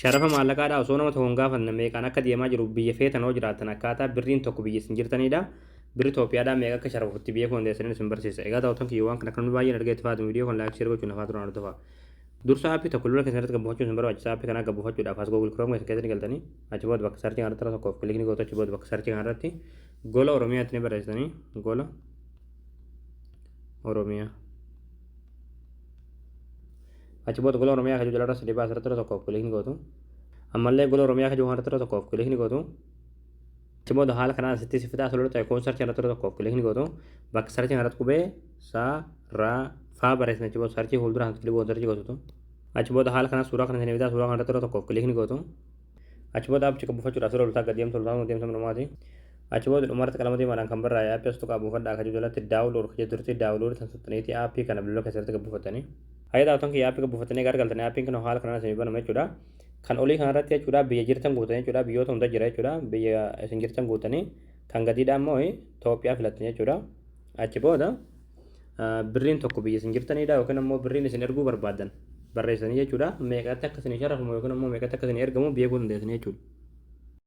Sharafa maallaqaadhaa osoo nama tokkoon gaafanne meeqaan akka deemaa jiru biyya feetan hoo jiraatan akkaataa birriin tokko biyya isin jirtanidha. Birri Itoophiyaadhaa meeqa akka sharafutti biyya kun hundeessanii isin barsiisa. Egaa ta'utan kiyyawwan kana kan baay'een argee itti fayyadamu viidiyoo kan laayik share gochuun hafaa turan argataa. Dursa aappii tokko lula keessatti gabbuufachuun isin barbaachisa. Aappii kana gabbuufachuudhaaf as Google Chrome keessatti galtanii achi booda bakka sarchii kanarratti tokkoof kilikni gootu achi booda bakka sarchii kanarratti gola Oromiyaatti ni barreessanii gola Oromiyaa. Achi booda gola Oromiyaa kan jalarra sadii baasirratti tokkoof kilikni gootu. Ammallee gola Oromiyaa kan jalarra tokkoof kilikni gootu. Achi booda haala kanaan asitti sifitaa asirratti ta'e koon sarchii kanarratti tokkoof kilikni gootu. Bakka sarchii kanarratti qubee saa raa faa barreessan achi booda sarchii fuulduraan kilikni gootu sarchii gootu. Achi booda haala kanaan suuraa kana isin bitaa suuraa kanarratti tokkoof kilikni gootu. Achi booda aappii gabbuufachuudhaaf sirra ultaa gadi deemsa dhumaati. Achi booda dhumarratti qalama diimaadhaan kan barraa'e aappii as tuqaa buufadhaa akka jalatti daawulood kan jirti daawulood kan suttaniiti aappii kana bilbiloo keessatti gabbuufatanii. Hayya daawwatan kiyya aappii gabbuufatanii gargaltanii aappiin kana haala kanaan isin banama jechuudha. Kan olii kanarratti jechuudha biyya jirtan guutanii jechuudha biyyoota hunda jira jechuudha biyya isin jirtan guutanii kan gadiidhaan immoo Itoophiyaa filattanii jechuudha. Achi booda birriin tokko biyya isin jirtanidha yookiin immoo birriin isin erguu barbaadan barreessanii jechuudha meeqatti akka isin sharafamu yookiin immoo meeqatti akka isin ergamu beekuu dandeessanii jechuudha.